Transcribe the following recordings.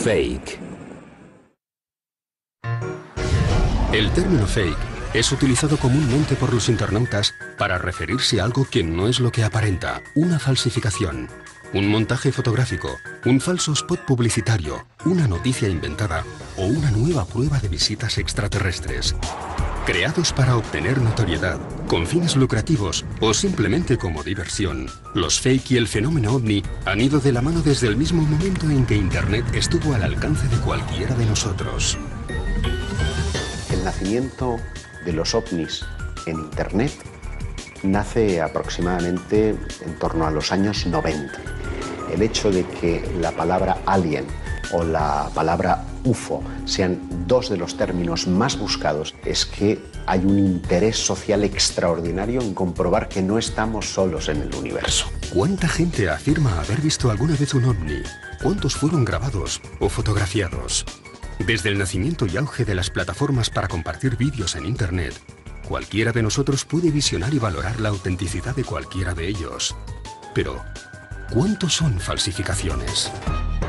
fake. El término fake es utilizado comúnmente por los internautas para referirse a algo que no es lo que aparenta, una falsificación, un montaje fotográfico, un falso spot publicitario, una noticia inventada o una nueva prueba de visitas extraterrestres. Creados para obtener notoriedad, con fines lucrativos o simplemente como diversión, los fake y el fenómeno ovni han ido de la mano desde el mismo momento en que Internet estuvo al alcance de cualquiera de nosotros. El nacimiento de los ovnis en Internet nace aproximadamente en torno a los años 90. El hecho de que la palabra alien o la palabra UFO sean dos de los términos más buscados es que hay un interés social extraordinario en comprobar que no estamos solos en el universo. ¿Cuánta gente afirma haber visto alguna vez un ovni? ¿Cuántos fueron grabados o fotografiados? Desde el nacimiento y auge de las plataformas para compartir vídeos en Internet, cualquiera de nosotros puede visionar y valorar la autenticidad de cualquiera de ellos. Pero, ¿cuántos son falsificaciones?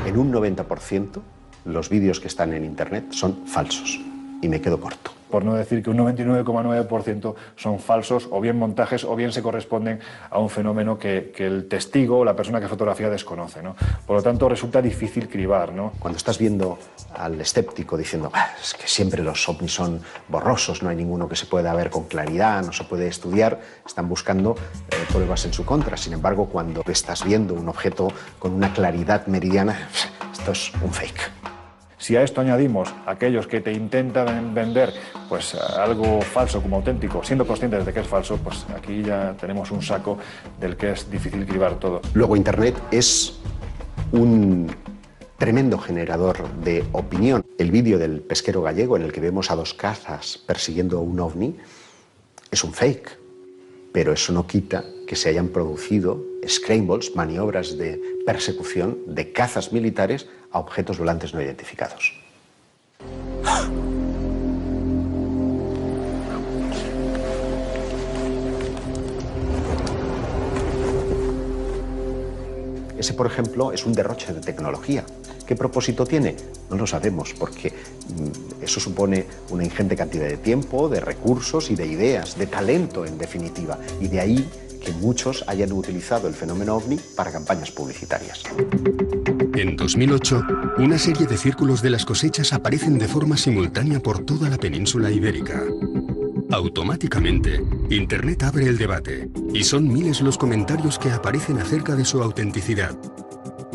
En un 90%, los vídeos que están en Internet son falsos. Y me quedo corto. Por no decir que un 99,9% son falsos, o bien montajes, o bien se corresponden a un fenómeno que el testigo o la persona que fotografía desconoce, ¿no? Por lo tanto, resulta difícil cribar, ¿no? Cuando estás viendo al escéptico diciendo es que siempre los ovnis son borrosos, no hay ninguno que se pueda ver con claridad, no se puede estudiar, están buscando pruebas en su contra. Sin embargo, cuando estás viendo un objeto con una claridad meridiana, esto es un fake. Si a esto añadimos aquellos que te intentan vender pues algo falso como auténtico, siendo conscientes de que es falso, pues aquí ya tenemos un saco del que es difícil cribar todo. Luego Internet es un tremendo generador de opinión. El vídeo del pesquero gallego en el que vemos a dos cazas persiguiendo un ovni es un fake, pero eso no quita que se hayan producido scrambles, maniobras de persecución de cazas militares a objetos volantes no identificados. Ese, por ejemplo, es un derroche de tecnología. ¿Qué propósito tiene? No lo sabemos, porque eso supone una ingente cantidad de tiempo, de recursos y de ideas, de talento, en definitiva. Y de ahí que muchos hayan utilizado el fenómeno ovni para campañas publicitarias. En 2008, una serie de círculos de las cosechas aparecen de forma simultánea por toda la península ibérica. Automáticamente, Internet abre el debate, y son miles los comentarios que aparecen acerca de su autenticidad.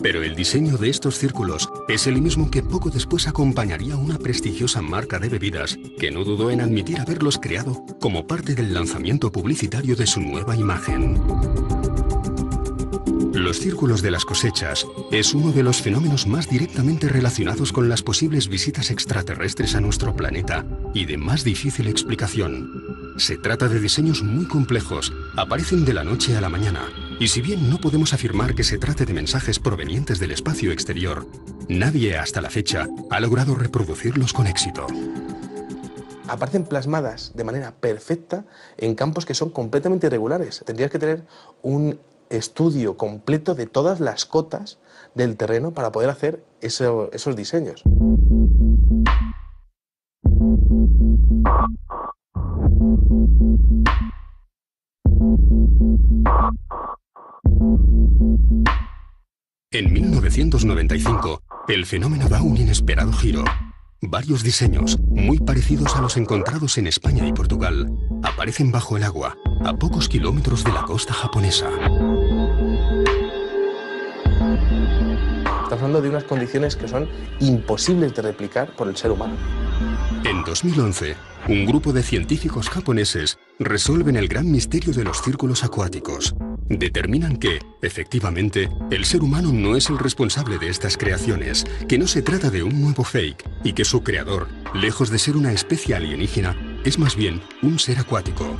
Pero el diseño de estos círculos es el mismo que poco después acompañaría una prestigiosa marca de bebidas que no dudó en admitir haberlos creado como parte del lanzamiento publicitario de su nueva imagen. Los círculos de las cosechas es uno de los fenómenos más directamente relacionados con las posibles visitas extraterrestres a nuestro planeta y de más difícil explicación. Se trata de diseños muy complejos, aparecen de la noche a la mañana, y si bien no podemos afirmar que se trate de mensajes provenientes del espacio exterior, nadie hasta la fecha ha logrado reproducirlos con éxito. Aparecen plasmadas de manera perfecta en campos que son completamente irregulares. Tendrías que tener un estudio completo de todas las cotas del terreno para poder hacer esos diseños. En 1995, el fenómeno da un inesperado giro. Varios diseños, muy parecidos a los encontrados en España y Portugal, aparecen bajo el agua, a pocos kilómetros de la costa japonesa. Estamos hablando de unas condiciones que son imposibles de replicar por el ser humano. En 2011, un grupo de científicos japoneses resuelven el gran misterio de los círculos acuáticos. Determinan que, efectivamente, el ser humano no es el responsable de estas creaciones, que no se trata de un nuevo fake y que su creador, lejos de ser una especie alienígena, es más bien un ser acuático.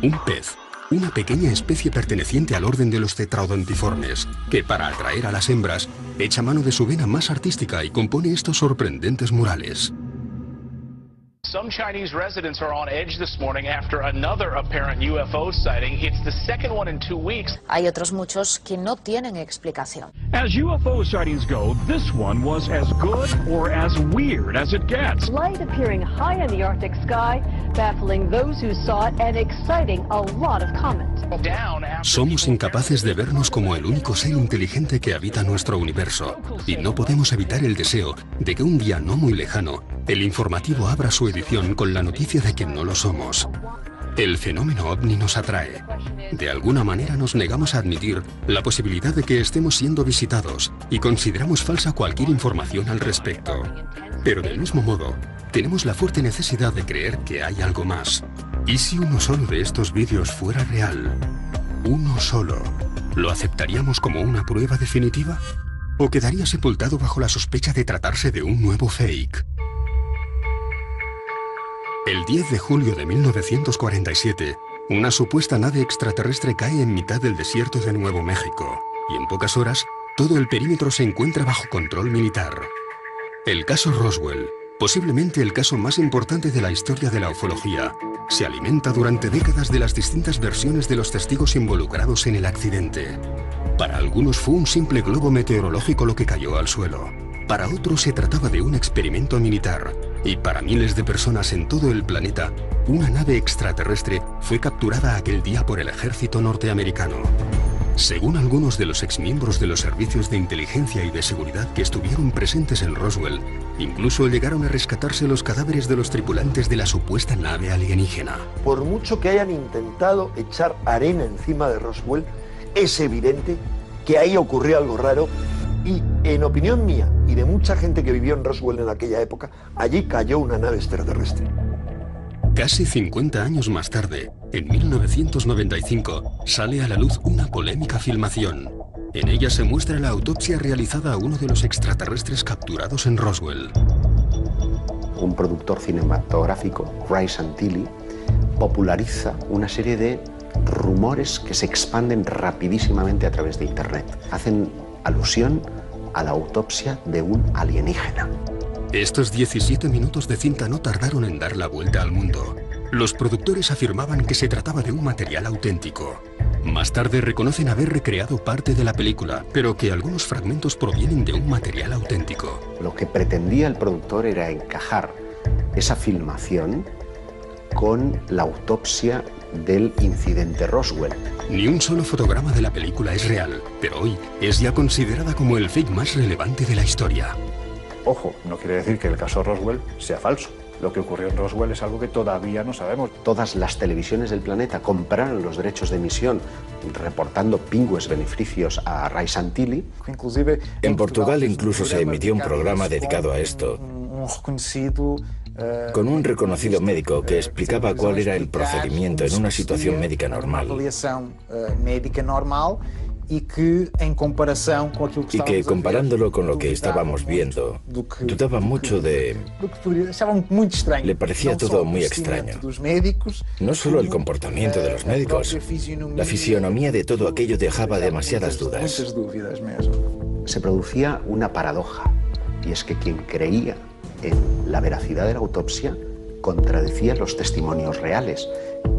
Un pez, una pequeña especie perteneciente al orden de los tetraodontiformes, que para atraer a las hembras, echa mano de su vena más artística y compone estos sorprendentes murales. Some Chinese residents are on edge this morning after another apparent UFO sighting. It's the second one in 2 weeks. Hay otros muchos que no tienen explicación. As UFO sightings go, this one was as good or as weird as it gets. Light appearing high in the Arctic sky, baffling those who saw it and exciting a lot of comment. Somos incapaces de vernos como el único ser inteligente que habita nuestro universo, y no podemos evitar el deseo de que un día no muy lejano, el informativo abra su edición con la noticia de que no lo somos. El fenómeno ovni nos atrae. De alguna manera nos negamos a admitir la posibilidad de que estemos siendo visitados y consideramos falsa cualquier información al respecto. Pero del mismo modo, tenemos la fuerte necesidad de creer que hay algo más. ¿Y si uno solo de estos vídeos fuera real? ¿Uno solo? ¿Lo aceptaríamos como una prueba definitiva? ¿O quedaría sepultado bajo la sospecha de tratarse de un nuevo fake? El 10 de julio de 1947, una supuesta nave extraterrestre cae en mitad del desierto de Nuevo México, y en pocas horas, todo el perímetro se encuentra bajo control militar. El caso Roswell, posiblemente el caso más importante de la historia de la ufología, se alimenta durante décadas de las distintas versiones de los testigos involucrados en el accidente. Para algunos fue un simple globo meteorológico lo que cayó al suelo. Para otros se trataba de un experimento militar. Y para miles de personas en todo el planeta, una nave extraterrestre fue capturada aquel día por el ejército norteamericano. Según algunos de los exmiembros de los servicios de inteligencia y de seguridad que estuvieron presentes en Roswell, incluso llegaron a rescatarse los cadáveres de los tripulantes de la supuesta nave alienígena. Por mucho que hayan intentado echar arena encima de Roswell, es evidente que ahí ocurrió algo raro y, en opinión mía y de mucha gente que vivió en Roswell en aquella época, allí cayó una nave extraterrestre. Casi 50 años más tarde, en 1995, sale a la luz una polémica filmación. En ella se muestra la autopsia realizada a uno de los extraterrestres capturados en Roswell. Un productor cinematográfico, Ray Santilli, populariza una serie de rumores que se expanden rapidísimamente a través de Internet. Hacen alusión a la autopsia de un alienígena. Estos 17 minutos de cinta no tardaron en dar la vuelta al mundo. Los productores afirmaban que se trataba de un material auténtico. Más tarde reconocen haber recreado parte de la película, pero que algunos fragmentos provienen de un material auténtico. Lo que pretendía el productor era encajar esa filmación con la autopsia del incidente Roswell. Ni un solo fotograma de la película es real, pero hoy es ya considerada como el fake más relevante de la historia. Ojo, no quiere decir que el caso Roswell sea falso. Lo que ocurrió en Roswell es algo que todavía no sabemos. Todas las televisiones del planeta compraron los derechos de emisión, reportando pingües beneficios a Ray Santilli. En Portugal incluso se emitió un programa dedicado a esto, con un reconocido médico que explicaba cuál era el procedimiento en una situación médica normal. Y que comparándolo con lo que estábamos viendo, dudaba mucho de... Le parecía todo muy extraño. No solo el comportamiento de los médicos, la fisionomía de todo aquello dejaba demasiadas dudas. Se producía una paradoja, y es que quien creía en la veracidad de la autopsia contradecía los testimonios reales,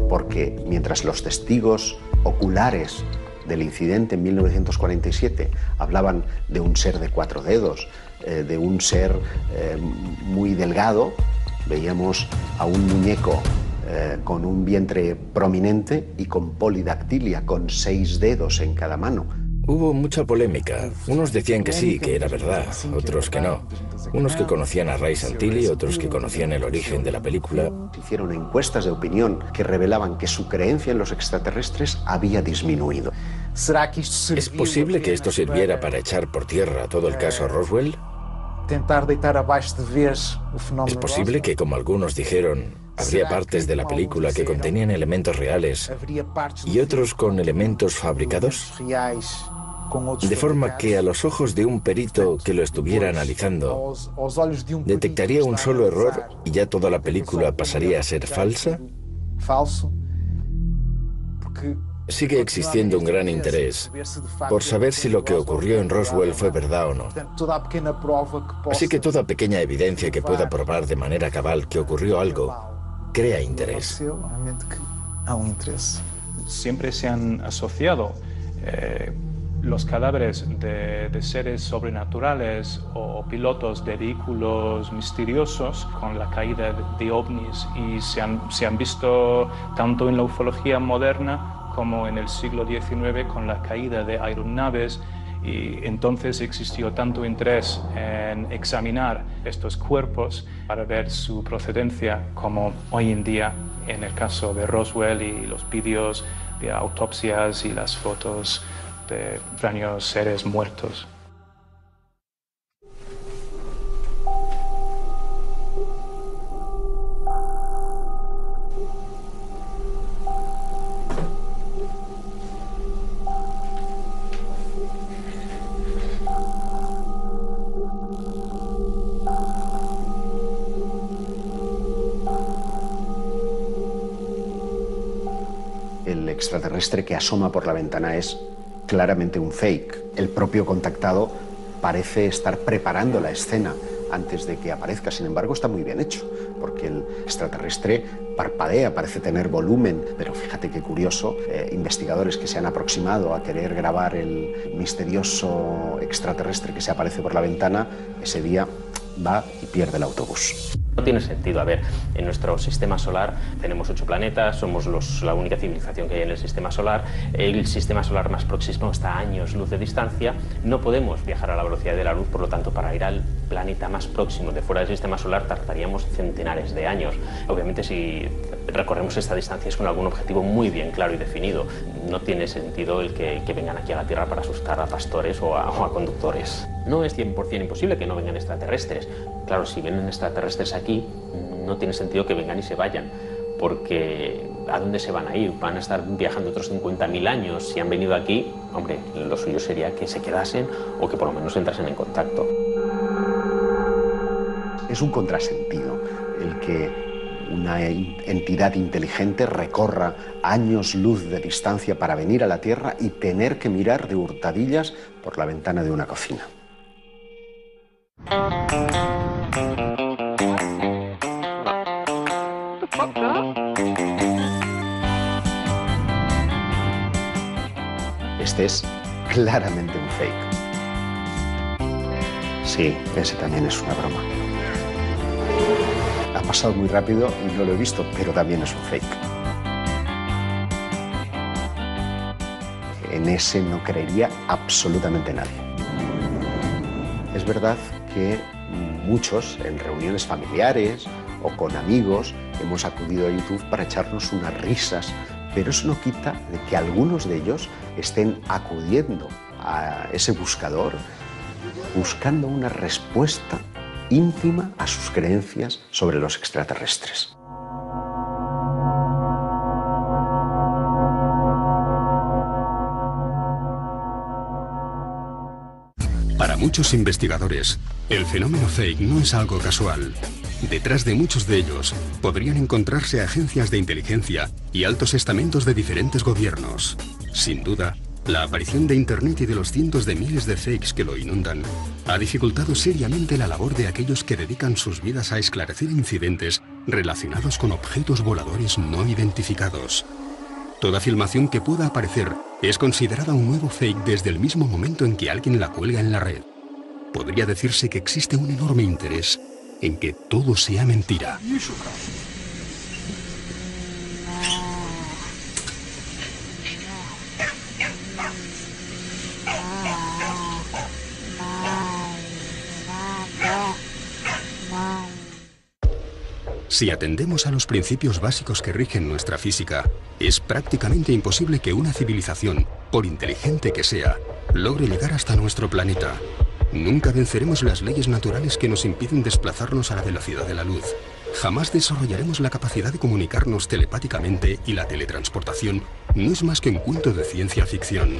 porque mientras los testigos oculares del incidente en 1947 hablaban de un ser de 4 dedos, de un ser muy delgado, veíamos a un muñeco con un vientre prominente y con polidactilia, con 6 dedos en cada mano. Hubo mucha polémica. Unos decían que sí, que era verdad, otros que no. Unos que conocían a Ray Santilli, otros que conocían el origen de la película. Hicieron encuestas de opinión que revelaban que su creencia en los extraterrestres había disminuido. ¿Es posible que esto sirviera para echar por tierra todo el caso Roswell? ¿Es posible que, como algunos dijeron, habría partes de la película que contenían elementos reales y otros con elementos fabricados? De forma que a los ojos de un perito que lo estuviera analizando, detectaría un solo error y ya toda la película pasaría a ser falsa. Sigue existiendo un gran interés por saber si lo que ocurrió en Roswell fue verdad o no. Así que toda pequeña evidencia que pueda probar de manera cabal que ocurrió algo crea interés. Siempre se han asociado los cadáveres de seres sobrenaturales o pilotos de vehículos misteriosos con la caída de ovnis, y se han visto tanto en la ufología moderna como en el siglo XIX con la caída de aeronaves, y entonces existió tanto interés en examinar estos cuerpos para ver su procedencia como hoy en día en el caso de Roswell y los vídeos de autopsias y las fotos de extraños seres muertos. El extraterrestre que asoma por la ventana es claramente un fake. El propio contactado parece estar preparando la escena antes de que aparezca. Sin embargo, está muy bien hecho, porque el extraterrestre parpadea, parece tener volumen, pero fíjate qué curioso, investigadores que se han aproximado a querer grabar el misterioso extraterrestre que se aparece por la ventana, ese día va y pierde el autobús. No tiene sentido. A ver, en nuestro sistema solar tenemos 8 planetas, somos la única civilización que hay en el sistema solar. El sistema solar más próximo está a años luz de distancia. No podemos viajar a la velocidad de la luz, por lo tanto, para ir al planeta más próximo de fuera del sistema solar tardaríamos centenares de años. Obviamente, si recorremos esta distancia es con algún objetivo muy bien claro y definido. No tiene sentido el que vengan aquí a la Tierra para asustar a pastores o a conductores. No es 100% imposible que no vengan extraterrestres. Claro, si vienen extraterrestres aquí, no tiene sentido que vengan y se vayan, porque ¿a dónde se van a ir? ¿Van a estar viajando otros 50.000 años? Si han venido aquí, hombre, lo suyo sería que se quedasen o que por lo menos entrasen en contacto. Es un contrasentido el que una entidad inteligente recorra años luz de distancia para venir a la Tierra y tener que mirar de hurtadillas por la ventana de una cocina. Este es claramente un fake. Sí, ese también es una broma. Ha pasado muy rápido y no lo he visto, pero también es un fake. En ese no creería absolutamente nadie. Es verdad que muchos en reuniones familiares o con amigos hemos acudido a YouTube para echarnos unas risas, pero eso no quita de que algunos de ellos estén acudiendo a ese buscador buscando una respuesta íntima a sus creencias sobre los extraterrestres. Para muchos investigadores, el fenómeno fake no es algo casual. Detrás de muchos de ellos podrían encontrarse agencias de inteligencia y altos estamentos de diferentes gobiernos. Sin duda, la aparición de Internet y de los cientos de miles de fakes que lo inundan ha dificultado seriamente la labor de aquellos que dedican sus vidas a esclarecer incidentes relacionados con objetos voladores no identificados. Toda filmación que pueda aparecer es considerada un nuevo fake desde el mismo momento en que alguien la cuelga en la red. Podría decirse que existe un enorme interés en que todo sea mentira. Si atendemos a los principios básicos que rigen nuestra física, es prácticamente imposible que una civilización, por inteligente que sea, logre llegar hasta nuestro planeta. Nunca venceremos las leyes naturales que nos impiden desplazarnos a la velocidad de la luz. Jamás desarrollaremos la capacidad de comunicarnos telepáticamente, y la teletransportación no es más que un cuento de ciencia ficción.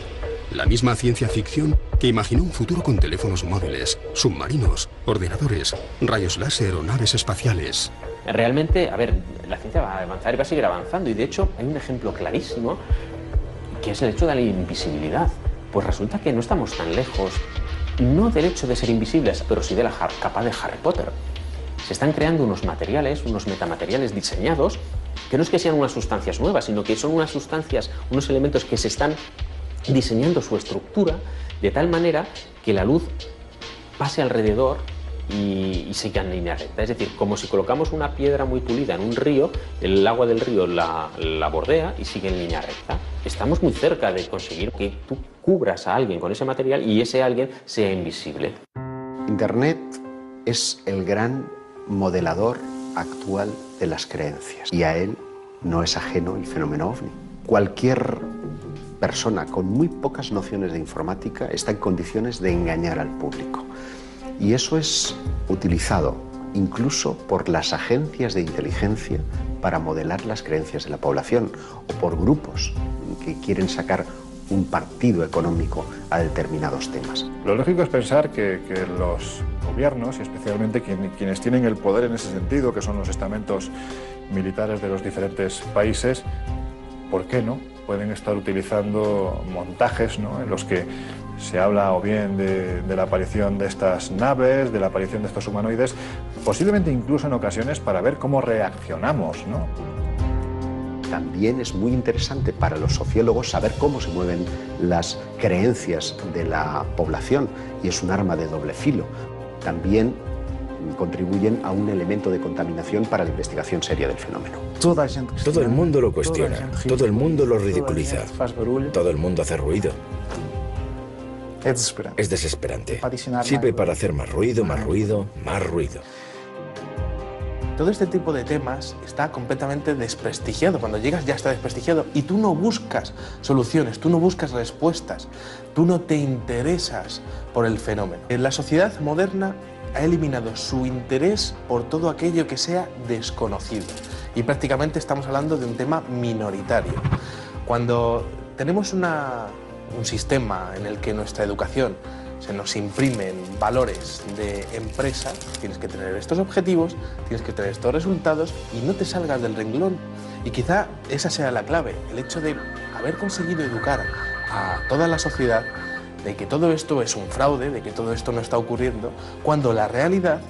La misma ciencia ficción que imaginó un futuro con teléfonos móviles, submarinos, ordenadores, rayos láser o naves espaciales. Realmente, a ver, la ciencia va a avanzar y va a seguir avanzando, y de hecho hay un ejemplo clarísimo que es el hecho de la invisibilidad. Pues resulta que no estamos tan lejos, no del hecho de ser invisibles, pero sí de la capa de Harry Potter. Se están creando unos materiales, unos metamateriales diseñados, que no es que sean unas sustancias nuevas, sino que son unas sustancias, unos elementos que se están diseñando su estructura de tal manera que la luz pase alrededor y siga en línea recta. Es decir, como si colocamos una piedra muy pulida en un río, el agua del río la bordea y sigue en línea recta. Estamos muy cerca de conseguir que tú cubras a alguien con ese material y ese alguien sea invisible. Internet es el gran modelador actual de las creencias y a él no es ajeno el fenómeno OVNI. Cualquier persona con muy pocas nociones de informática está en condiciones de engañar al público. Y eso es utilizado incluso por las agencias de inteligencia para modelar las creencias de la población o por grupos que quieren sacar un partido económico a determinados temas. Lo lógico es pensar que los gobiernos, y especialmente quienes tienen el poder en ese sentido, que son los estamentos militares de los diferentes países, ¿por qué no? Pueden estar utilizando montajes, ¿no?, en los que se habla o bien de la aparición de estas naves, de la aparición de estos humanoides, posiblemente incluso en ocasiones para ver cómo reaccionamos, ¿no? También es muy interesante para los sociólogos saber cómo se mueven las creencias de la población y es un arma de doble filo. También contribuyen a un elemento de contaminación para la investigación seria del fenómeno. Todo el mundo lo cuestiona, todo el mundo lo ridiculiza, todo el mundo hace ruido. Es desesperante. Sirve para hacer más ruido, más ruido, más ruido. Todo este tipo de temas está completamente desprestigiado. Cuando llegas ya está desprestigiado y tú no buscas soluciones, tú no buscas respuestas, tú no te interesas por el fenómeno. La sociedad moderna ha eliminado su interés por todo aquello que sea desconocido y prácticamente estamos hablando de un tema minoritario. Cuando tenemos un sistema en el que nuestra educación se nos imprimen valores de empresa, tienes que tener estos objetivos, tienes que tener estos resultados y no te salgas del renglón. Y quizá esa sea la clave, el hecho de haber conseguido educar a toda la sociedad de que todo esto es un fraude, de que todo esto no está ocurriendo, cuando la realidad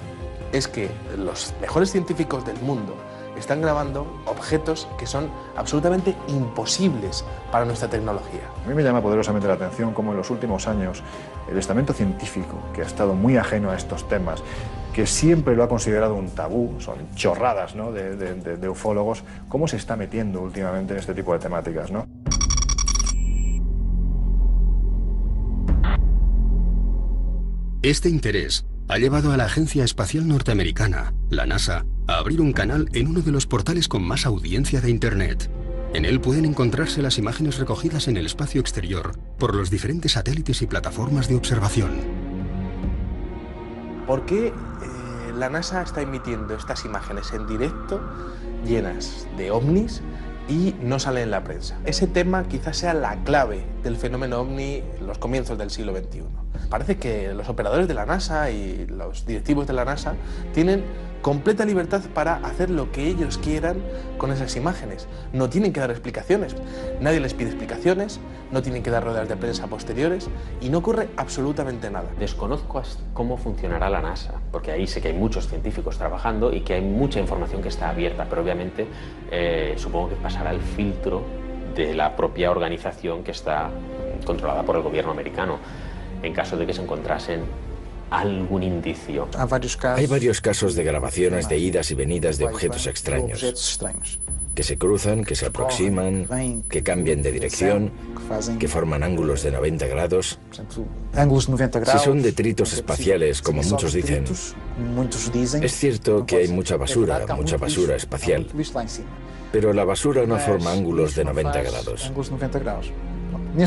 es que los mejores científicos del mundo están grabando objetos que son absolutamente imposibles para nuestra tecnología. A mí me llama poderosamente la atención cómo en los últimos años el estamento científico, que ha estado muy ajeno a estos temas, que siempre lo ha considerado un tabú, son chorradas, ¿no?, de ufólogos, cómo se está metiendo últimamente en este tipo de temáticas, ¿no? Este interés ha llevado a la Agencia Espacial Norteamericana, la NASA, a abrir un canal en uno de los portales con más audiencia de Internet. En él pueden encontrarse las imágenes recogidas en el espacio exterior por los diferentes satélites y plataformas de observación. ¿Por qué la NASA está emitiendo estas imágenes en directo llenas de ovnis y no salen en la prensa? Ese tema quizás sea la clave del fenómeno ovni en los comienzos del siglo XXI. Parece que los operadores de la NASA y los directivos de la NASA tienen completa libertad para hacer lo que ellos quieran con esas imágenes. No tienen que dar explicaciones. Nadie les pide explicaciones, no tienen que dar ruedas de prensa posteriores y no ocurre absolutamente nada. Desconozco cómo funcionará la NASA, porque ahí sé que hay muchos científicos trabajando y que hay mucha información que está abierta, pero obviamente supongo que pasará el filtro de la propia organización que está controlada por el gobierno americano, en caso de que se encontrasen algún indicio. Hay varios casos de grabaciones de idas y venidas de objetos extraños, que se cruzan, que se aproximan, que cambian de dirección, que forman ángulos de 90 grados. Si son detritos espaciales, como muchos dicen, es cierto que hay mucha basura espacial, pero la basura no forma ángulos de 90 grados. En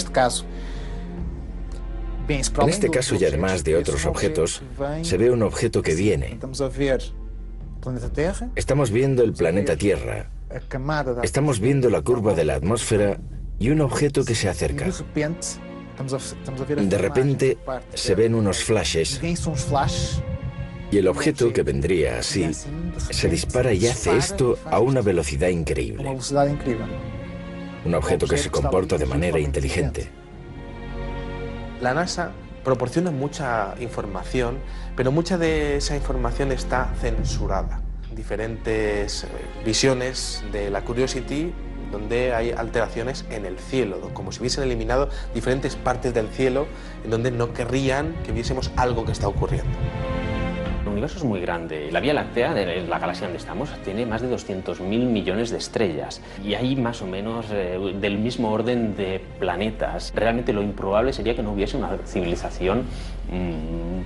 este caso, y además de otros objetos, se ve un objeto que viene. Estamos viendo el planeta Tierra, estamos viendo la curva de la atmósfera y un objeto que se acerca. De repente se ven unos flashes y el objeto, que vendría así, se dispara y hace esto a una velocidad increíble. un objeto que se comporta de manera inteligente. La NASA proporciona mucha información, pero mucha de esa información está censurada. Diferentes visiones de la Curiosity donde hay alteraciones en el cielo, como si hubiesen eliminado diferentes partes del cielo en donde no querrían que viésemos algo que está ocurriendo. El universo es muy grande. La Vía Láctea, de la galaxia donde estamos, tiene más de 200.000 millones de estrellas. Y hay más o menos del mismo orden de planetas. Realmente lo improbable sería que no hubiese una civilización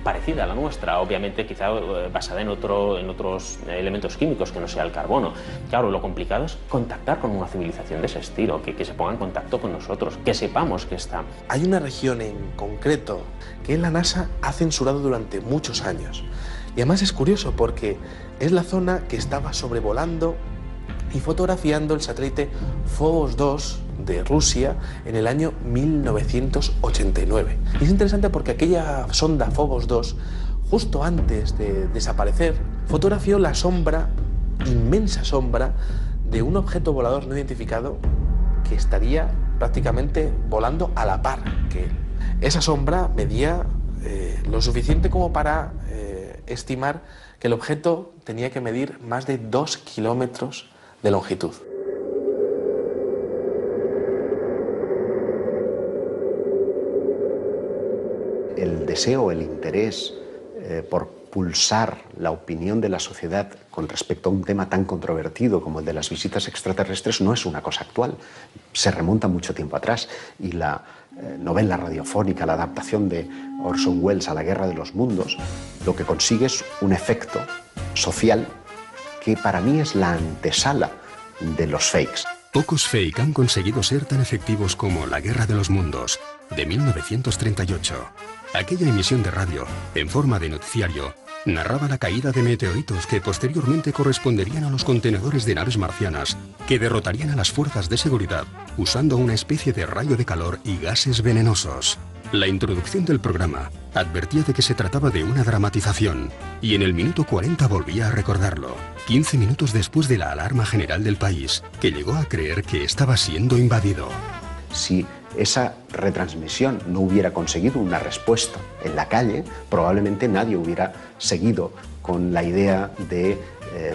parecida a la nuestra. Obviamente quizá basada en otros elementos químicos que no sea el carbono. Claro, lo complicado es contactar con una civilización de ese estilo, que se ponga en contacto con nosotros, que sepamos que está. Hay una región en concreto que la NASA ha censurado durante muchos años. Y además es curioso porque es la zona que estaba sobrevolando y fotografiando el satélite Phobos 2 de Rusia en el año 1989. Y es interesante porque aquella sonda Phobos 2, justo antes de desaparecer, fotografió la sombra, inmensa sombra, de un objeto volador no identificado que estaría prácticamente volando a la par que él. Esa sombra medía lo suficiente como para estimar que el objeto tenía que medir más de 2 kilómetros de longitud. El deseo, el interés por pulsar la opinión de la sociedad con respecto a un tema tan controvertido como el de las visitas extraterrestres no es una cosa actual. Se remonta mucho tiempo atrás y la novela radiofónica, la adaptación de Orson Welles a La Guerra de los Mundos, lo que consigue es un efecto social que para mí es la antesala de los fakes. Pocos fake han conseguido ser tan efectivos como La Guerra de los Mundos, de 1938. Aquella emisión de radio, en forma de noticiario, narraba la caída de meteoritos que posteriormente corresponderían a los contenedores de naves marcianas, que derrotarían a las fuerzas de seguridad usando una especie de rayo de calor y gases venenosos. La introducción del programa advertía de que se trataba de una dramatización, y en el minuto 40 volvía a recordarlo, 15 minutos después de la alarma general del país, que llegó a creer que estaba siendo invadido. Si esa retransmisión no hubiera conseguido una respuesta en la calle, probablemente nadie hubiera seguido con la idea de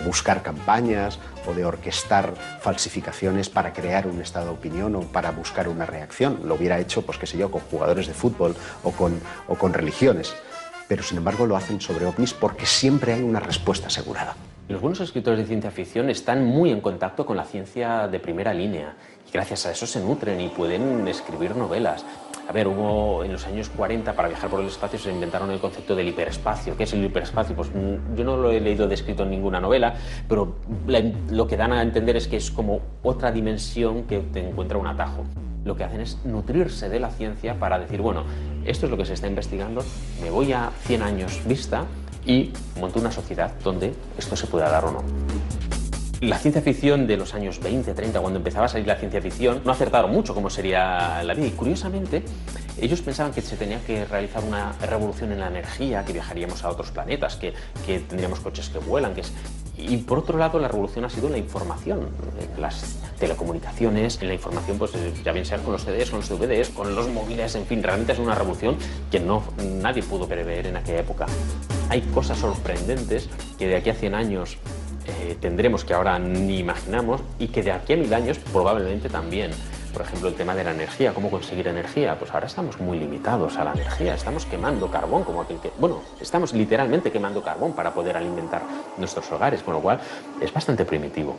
buscar campañas o de orquestar falsificaciones para crear un estado de opinión o para buscar una reacción. Lo hubiera hecho, pues qué sé yo, con jugadores de fútbol o con religiones. Pero sin embargo lo hacen sobre ovnis porque siempre hay una respuesta asegurada. Los buenos escritores de ciencia ficción están muy en contacto con la ciencia de primera línea y gracias a eso se nutren y pueden escribir novelas. A ver, hubo en los años 40, para viajar por el espacio, se inventaron el concepto del hiperespacio. ¿Qué es el hiperespacio? Pues yo no lo he leído descrito en ninguna novela, pero lo que dan a entender es que es como otra dimensión que te encuentra un atajo. Lo que hacen es nutrirse de la ciencia para decir, bueno, esto es lo que se está investigando, me voy a 100 años vista y monto una sociedad donde esto se pueda dar o no. La ciencia ficción de los años 20, 30, cuando empezaba a salir la ciencia ficción, no acertaron mucho cómo sería la vida. Y curiosamente, ellos pensaban que se tenía que realizar una revolución en la energía, que viajaríamos a otros planetas, que tendríamos coches que vuelan. Y por otro lado, la revolución ha sido en la información, en las telecomunicaciones, en la información, pues ya bien sea con los CDs, con los DVDs, con los móviles, en fin, realmente es una revolución que nadie pudo prever en aquella época. Hay cosas sorprendentes que de aquí a 100 años tendremos que ahora ni imaginamos y que de aquí a 1000 años probablemente también. Por ejemplo, el tema de la energía, cómo conseguir energía. Pues ahora estamos muy limitados a la energía, estamos quemando carbón como aquel que... Bueno, estamos literalmente quemando carbón para poder alimentar nuestros hogares, con lo cual es bastante primitivo.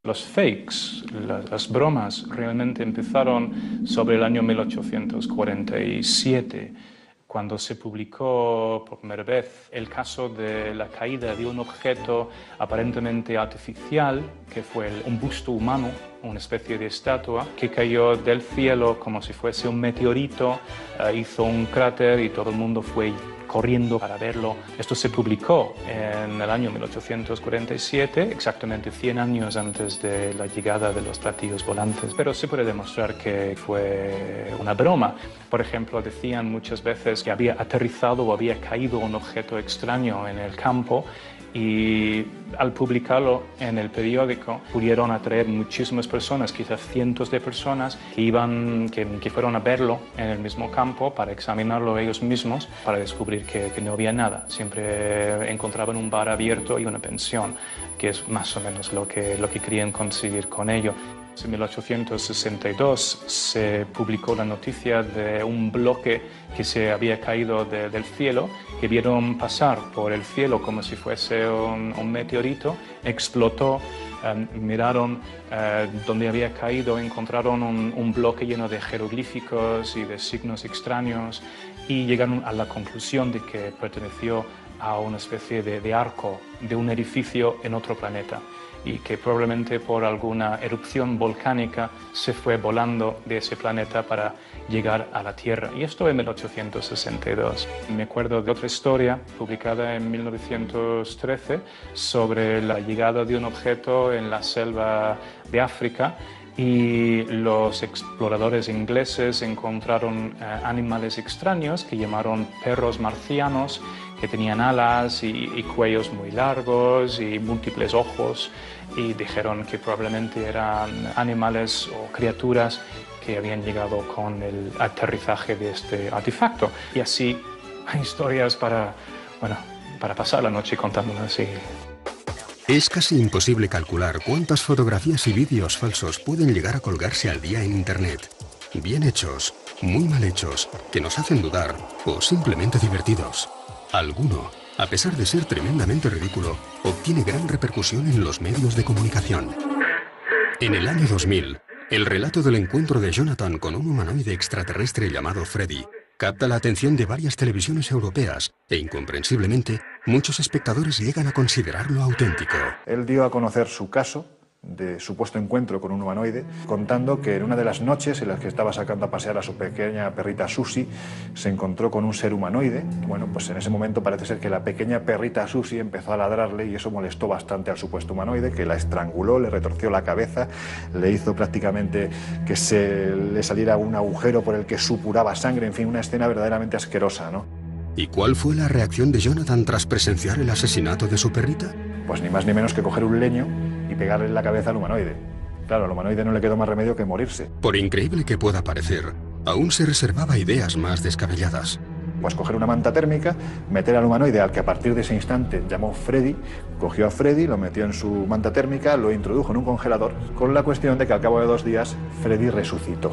Los fakes, las bromas, realmente empezaron sobre el año 1847, cuando se publicó por primera vez el caso de la caída de un objeto aparentemente artificial, que fue un busto humano, una especie de estatua, que cayó del cielo como si fuese un meteorito, hizo un cráter y todo el mundo fue corriendo para verlo. Esto se publicó en el año 1847, exactamente 100 años antes de la llegada de los platillos volantes, pero se puede demostrar que fue una broma. Por ejemplo, decían muchas veces que había aterrizado o había caído un objeto extraño en el campo Y al publicarlo en el periódico pudieron atraer muchísimas personas, quizás cientos de personas que fueron a verlo en el mismo campo para examinarlo ellos mismos, para descubrir que no había nada. Siempre encontraban un bar abierto y una pensión, que es más o menos lo que querían conseguir con ello. En 1862 se publicó la noticia de un bloque que se había caído del cielo, que vieron pasar por el cielo como si fuese un meteorito, explotó, miraron donde había caído, encontraron un bloque lleno de jeroglíficos y de signos extraños y llegaron a la conclusión de que perteneció a una especie de arco de un edificio en otro planeta, y que probablemente por alguna erupción volcánica se fue volando de ese planeta para llegar a la Tierra. Y esto en 1862. Me acuerdo de otra historia publicada en 1913 sobre la llegada de un objeto en la selva de África, y los exploradores ingleses encontraron animales extraños que llamaron perros marcianos, que tenían alas y cuellos muy largos y múltiples ojos, y dijeron que probablemente eran animales o criaturas que habían llegado con el aterrizaje de este artefacto. Y así hay historias para pasar la noche contándolas así. Es casi imposible calcular cuántas fotografías y vídeos falsos pueden llegar a colgarse al día en Internet. Bien hechos, muy mal hechos, que nos hacen dudar o simplemente divertidos. Alguno, a pesar de ser tremendamente ridículo, obtiene gran repercusión en los medios de comunicación. En el año 2000, el relato del encuentro de Jonathan con un humanoide extraterrestre llamado Freddy capta la atención de varias televisiones europeas e, incomprensiblemente, muchos espectadores llegan a considerarlo auténtico. Él dio a conocer su caso de supuesto encuentro con un humanoide, contando que en una de las noches en las que estaba sacando a pasear a su pequeña perrita Susie, se encontró con un ser humanoide. Bueno, pues en ese momento parece ser que la pequeña perrita Susie empezó a ladrarle y eso molestó bastante al supuesto humanoide, que la estranguló, le retorció la cabeza, le hizo prácticamente que se le saliera un agujero por el que supuraba sangre, en fin, una escena verdaderamente asquerosa, ¿no? ¿Y cuál fue la reacción de Jonathan tras presenciar el asesinato de su perrita? Pues ni más ni menos que coger un leño y pegarle en la cabeza al humanoide. Claro, al humanoide no le quedó más remedio que morirse. Por increíble que pueda parecer, aún se reservaba ideas más descabelladas. Pues coger una manta térmica, meter al humanoide, al que a partir de ese instante llamó Freddy, cogió a Freddy, lo metió en su manta térmica, lo introdujo en un congelador, con la cuestión de que al cabo de 2 días Freddy resucitó.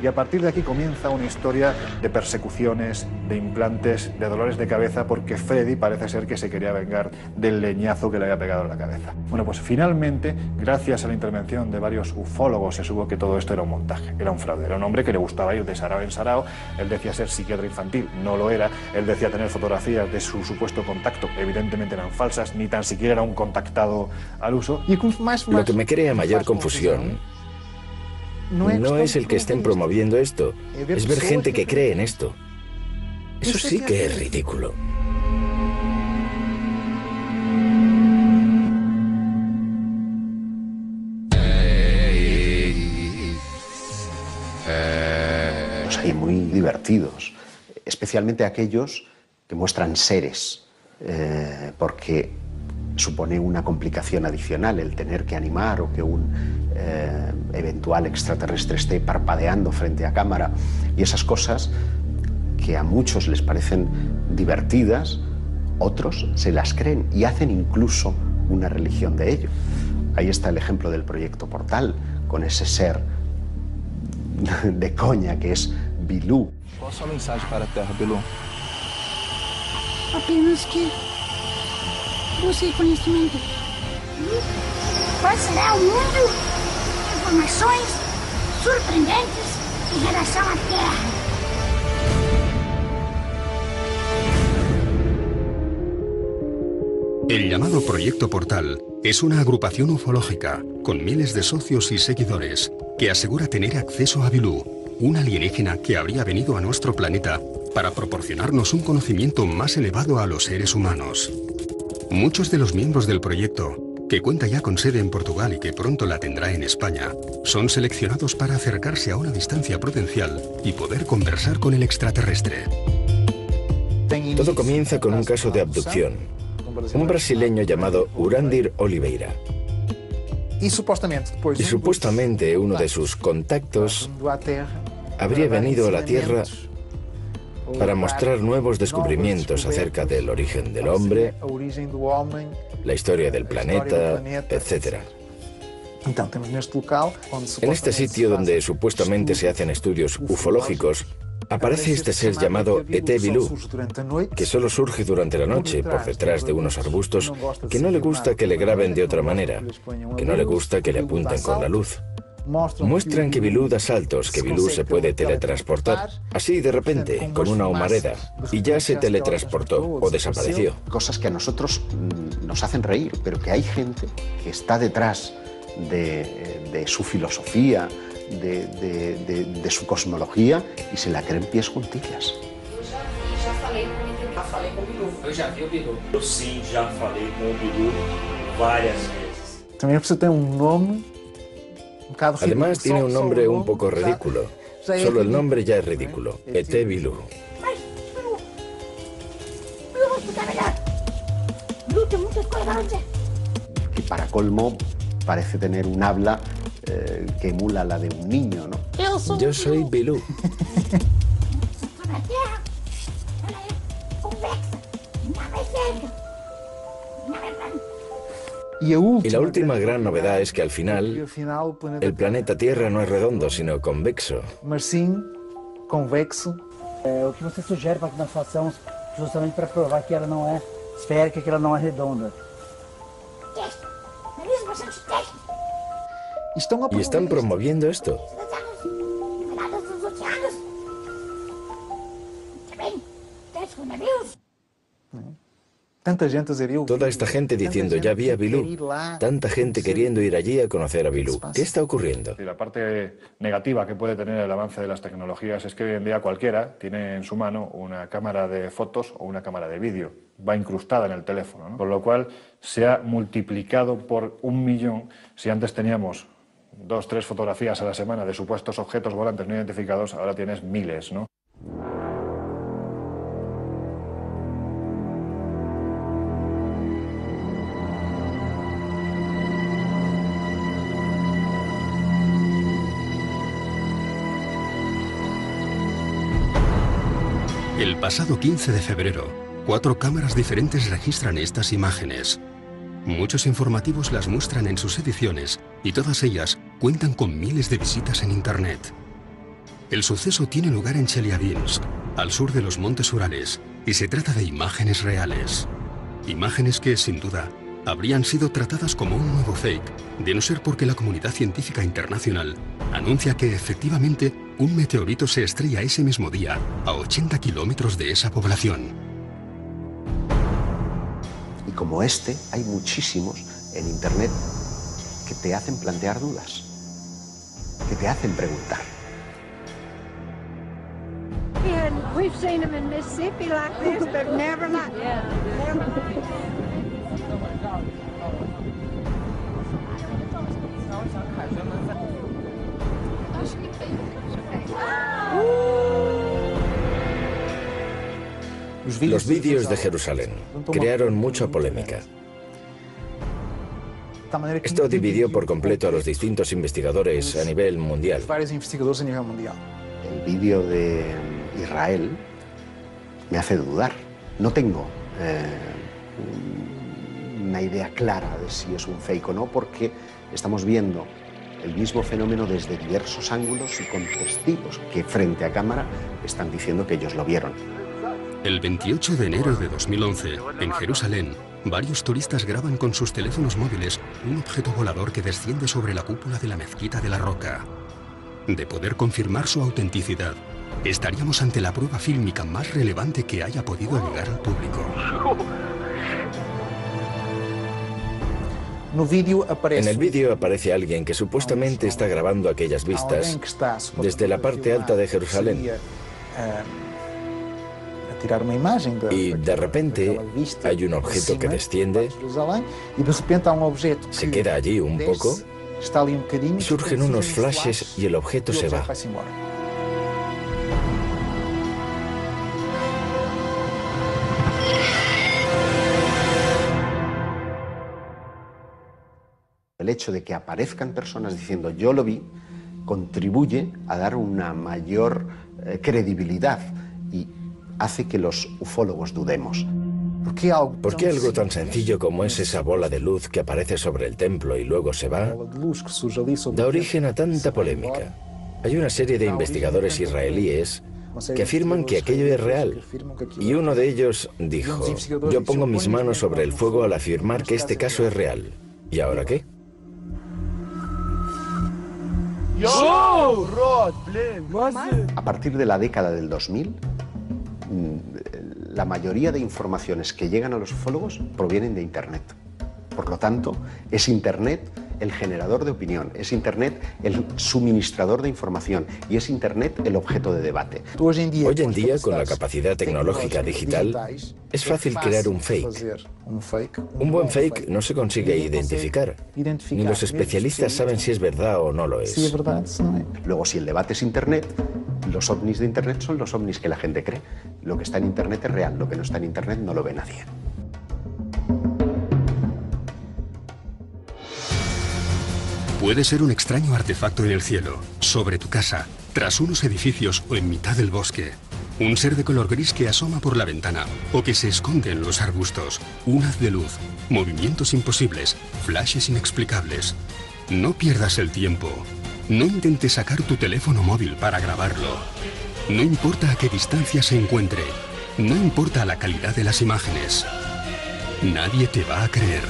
Y a partir de aquí comienza una historia de persecuciones, de implantes, de dolores de cabeza, porque Freddy parece ser que se quería vengar del leñazo que le había pegado en la cabeza. Bueno, pues finalmente, gracias a la intervención de varios ufólogos, se supo que todo esto era un montaje, era un fraude. Era un hombre que le gustaba ir de sarao en sarao. Él decía ser psiquiatra infantil, no lo era. Él decía tener fotografías de su supuesto contacto, evidentemente eran falsas, ni tan siquiera era un contactado al uso. Lo que me crea mayor confusión no es el que estén promoviendo esto, es ver gente que cree en esto. Eso sí que es ridículo. Los hay muy divertidos, especialmente aquellos que muestran seres, porque supone una complicación adicional el tener que animar o que un eventual extraterrestre esté parpadeando frente a cámara, y esas cosas que a muchos les parecen divertidas, otros se las creen y hacen incluso una religión de ello. Ahí está el ejemplo del proyecto Portal, con ese ser de coña que es Bilú. ¿Cuál es su mensaje para la Tierra, Bilú? Apenas que busque conhecimento. Qual será o mundo? Informações surpreendentes em relação à Terra. El llamado Proyecto Portal es una agrupación ufológica con miles de socios y seguidores que asegura tener acceso a Bilú, un alienígena que habría venido a nuestro planeta para proporcionarnos un conocimiento más elevado a los seres humanos. Muchos de los miembros del proyecto, que cuenta ya con sede en Portugal y que pronto la tendrá en España, son seleccionados para acercarse a una distancia prudencial y poder conversar con el extraterrestre. Todo comienza con un caso de abducción. Un brasileño llamado Urandir Oliveira. Y supuestamente uno de sus contactos habría venido a la Tierra para mostrar nuevos descubrimientos acerca del origen del hombre, la historia del planeta, etc. En este sitio donde supuestamente se hacen estudios ufológicos, aparece este ser llamado ET Bilú, que solo surge durante la noche por detrás de unos arbustos, que no le gusta que le graben de otra manera, que no le gusta que le apunten con la luz. Muestran que Bilú da saltos, que Bilú se puede teletransportar, así de repente, con una humareda, y ya se teletransportó o desapareció. Cosas que a nosotros nos hacen reír, pero que hay gente que está detrás de su filosofía, de su cosmología, y se la creen pies juntillas. Já falei com o Bilu. Eu já vi o Bilu. Eu sim, já falei com o Bilu várias vezes. Também você tem nome Además tiene un nombre un poco ridículo. Solo el nombre ya es ridículo. ET Bilú. Que para colmo parece tener un habla que emula la de un niño, ¿no? Yo soy Bilú. Y la última gran novedad es que al final el planeta Tierra no es redondo, sino convexo. Mas sim, convexo. O que você sugere para que nós façamos justamente para provar que ela não é esférica, que ela não é redonda? Y están promoviendo esto. Toda esta gente diciendo, ya vi a Bilú. Tanta gente queriendo ir allí a conocer a Bilú. ¿Qué está ocurriendo? La parte negativa que puede tener el avance de las tecnologías es que hoy en día cualquiera tiene en su mano una cámara de fotos o una cámara de vídeo. Va incrustada en el teléfono, ¿no? Con lo cual se ha multiplicado por 1 millón. Si antes teníamos 2 o 3 fotografías a la semana de supuestos objetos volantes no identificados, ahora tienes miles, ¿no? El pasado 15 de febrero, 4 cámaras diferentes registran estas imágenes. Muchos informativos las muestran en sus ediciones y todas ellas cuentan con miles de visitas en Internet. El suceso tiene lugar en Chelyabinsk, al sur de los Montes Urales, y se trata de imágenes reales. Imágenes que, sin duda, habrían sido tratadas como un nuevo fake, de no ser porque la comunidad científica internacional anuncia que efectivamente un meteorito se estrella ese mismo día a 80 kilómetros de esa población. Y como este, hay muchísimos en Internet que te hacen plantear dudas, que te hacen preguntar. We've seen them in Mississippi like this, but never like Los vídeos de Jerusalén crearon mucha polémica. Esto dividió por completo a los distintos investigadores a nivel mundial. El vídeo de Israel me hace dudar. No tengo una idea clara de si es un fake o no, porque estamos viendo el mismo fenómeno desde diversos ángulos y con testigos que frente a cámara están diciendo que ellos lo vieron. El 28 de enero de 2011, en Jerusalén, varios turistas graban con sus teléfonos móviles un objeto volador que desciende sobre la cúpula de la Mezquita de la Roca. De poder confirmar su autenticidad, estaríamos ante la prueba fílmica más relevante que haya podido llegar al público. En el vídeo aparece alguien que supuestamente está grabando aquellas vistas desde la parte alta de Jerusalén. Y de repente hay un objeto que desciende, se queda allí un poco, surgen unos flashes y el objeto se va. El hecho de que aparezcan personas diciendo yo lo vi contribuye a dar una mayor credibilidad y hace que los ufólogos dudemos. ¿Por qué algo tan sencillo como es esa bola de luz que aparece sobre el templo y luego se va, da origen a tanta polémica? Hay una serie de investigadores israelíes que afirman que aquello es real. Y uno de ellos dijo, yo pongo mis manos sobre el fuego al afirmar que este caso es real. ¿Y ahora qué? A partir de la década del 2000, la mayoría de informaciones que llegan a los ufólogos provienen de Internet. Por lo tanto, es Internet el generador de opinión, es Internet el suministrador de información y es Internet el objeto de debate. Hoy en día, con la capacidad tecnológica digital, es fácil crear un fake. Un buen fake no se consigue identificar. Ni los especialistas saben si es verdad o no lo es. Luego, si el debate es Internet, los ovnis de Internet son los ovnis que la gente cree. Lo que está en Internet es real, lo que no está en Internet no lo ve nadie. Puede ser un extraño artefacto en el cielo, sobre tu casa, tras unos edificios o en mitad del bosque. Un ser de color gris que asoma por la ventana o que se esconde en los arbustos. Un haz de luz, movimientos imposibles, flashes inexplicables. No pierdas el tiempo. No intentes sacar tu teléfono móvil para grabarlo. No importa a qué distancia se encuentre. No importa la calidad de las imágenes. Nadie te va a creer.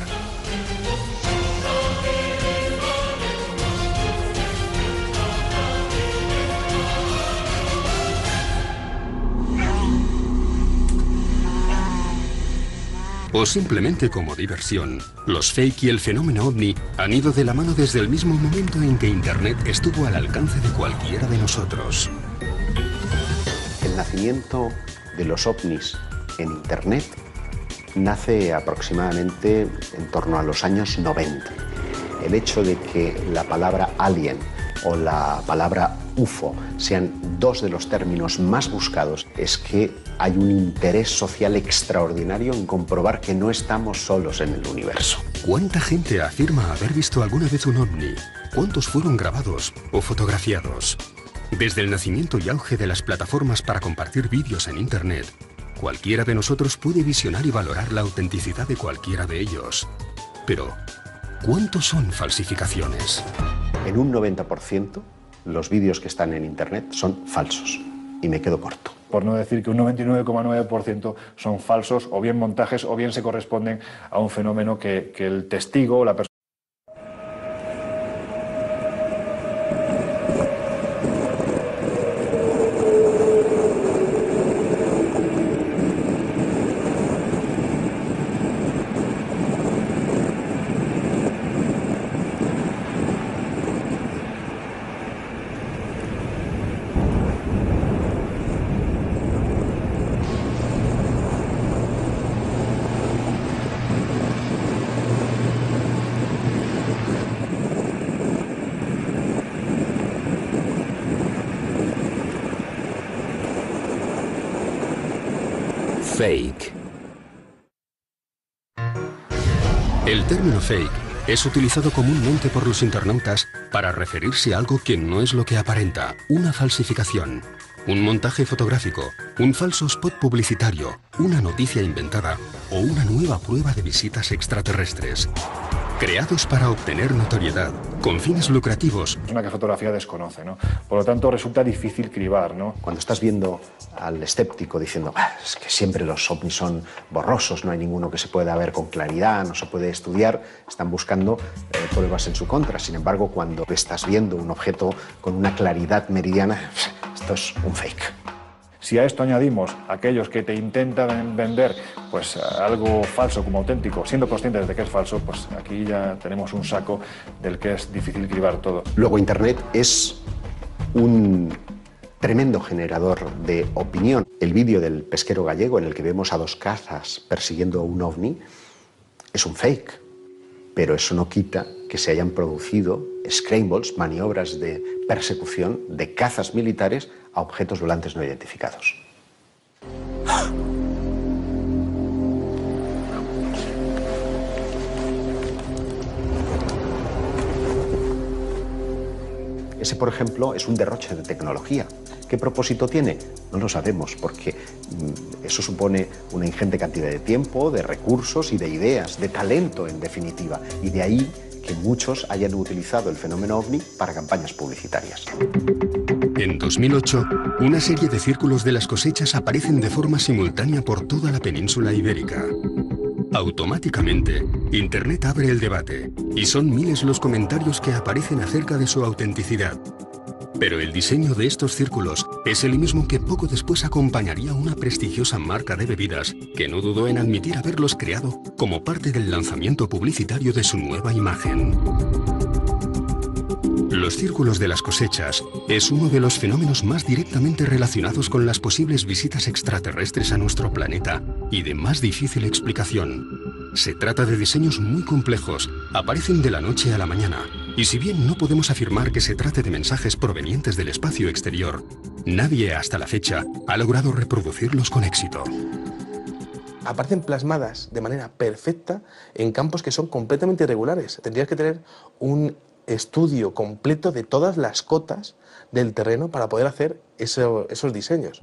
O simplemente como diversión, los fake y el fenómeno ovni han ido de la mano desde el mismo momento en que Internet estuvo al alcance de cualquiera de nosotros. El nacimiento de los ovnis en Internet nace aproximadamente en torno a los años 90. El hecho de que la palabra alien o la palabra UFO sean dos de los términos más buscados es que hay un interés social extraordinario en comprobar que no estamos solos en el universo. ¿Cuánta gente afirma haber visto alguna vez un ovni? ¿Cuántos fueron grabados o fotografiados? Desde el nacimiento y auge de las plataformas para compartir vídeos en Internet, cualquiera de nosotros puede visionar y valorar la autenticidad de cualquiera de ellos. Pero, ¿cuántos son falsificaciones? En un 90%, los vídeos que están en Internet son falsos. Y me quedo corto. Por no decir que un 99,9% son falsos, o bien montajes, o bien se corresponden a un fenómeno que el testigo o la persona... Fake. El término fake es utilizado comúnmente por los internautas para referirse a algo que no es lo que aparenta, una falsificación, un montaje fotográfico, un falso spot publicitario, una noticia inventada o una nueva prueba de visitas extraterrestres. Creados para obtener notoriedad, con fines lucrativos. Es una que fotografía desconoce, ¿no? Por lo tanto, resulta difícil cribar, ¿no? Cuando estás viendo al escéptico diciendo es que siempre los ovnis son borrosos, no hay ninguno que se pueda ver con claridad, no se puede estudiar, están buscando pruebas en su contra. Sin embargo, cuando estás viendo un objeto con una claridad meridiana, esto es un fake. Si a esto añadimos aquellos que te intentan vender pues algo falso como auténtico, siendo conscientes de que es falso, pues aquí ya tenemos un saco del que es difícil cribar todo. Luego Internet es un tremendo generador de opinión. El vídeo del pesquero gallego en el que vemos a dos cazas persiguiendo un ovni es un fake, pero eso no quita que se hayan producido scrambles, maniobras de persecución de cazas militares a objetos volantes no identificados. Ese, por ejemplo, es un derroche de tecnología. ¿Qué propósito tiene? No lo sabemos, porque eso supone una ingente cantidad de tiempo, de recursos y de ideas, de talento, en definitiva. Y de ahí que muchos hayan utilizado el fenómeno OVNI para campañas publicitarias. En 2008, una serie de círculos de las cosechas aparecen de forma simultánea por toda la península ibérica. Automáticamente, Internet abre el debate y son miles los comentarios que aparecen acerca de su autenticidad. Pero el diseño de estos círculos es el mismo que poco después acompañaría a una prestigiosa marca de bebidas que no dudó en admitir haberlos creado como parte del lanzamiento publicitario de su nueva imagen. Los círculos de las cosechas es uno de los fenómenos más directamente relacionados con las posibles visitas extraterrestres a nuestro planeta y de más difícil explicación. Se trata de diseños muy complejos, aparecen de la noche a la mañana, y si bien no podemos afirmar que se trate de mensajes provenientes del espacio exterior, nadie hasta la fecha ha logrado reproducirlos con éxito. Aparecen plasmadas de manera perfecta en campos que son completamente irregulares. Tendrías que tener un estudio completo de todas las cotas del terreno para poder hacer esos diseños.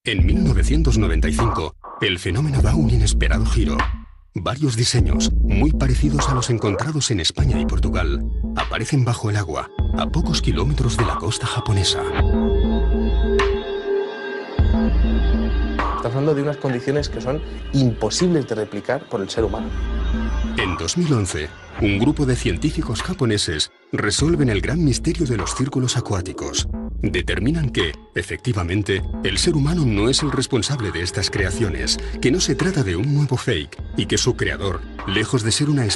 En 1995, el fenómeno da un inesperado giro. Varios diseños, muy parecidos a los encontrados en España y Portugal, aparecen bajo el agua, a pocos kilómetros de la costa japonesa. Estamos hablando de unas condiciones que son imposibles de replicar por el ser humano. En 2011, un grupo de científicos japoneses resuelven el gran misterio de los círculos acuáticos. Determinan que, efectivamente, el ser humano no es el responsable de estas creaciones, que no se trata de un nuevo fake y que su creador, lejos de ser una especie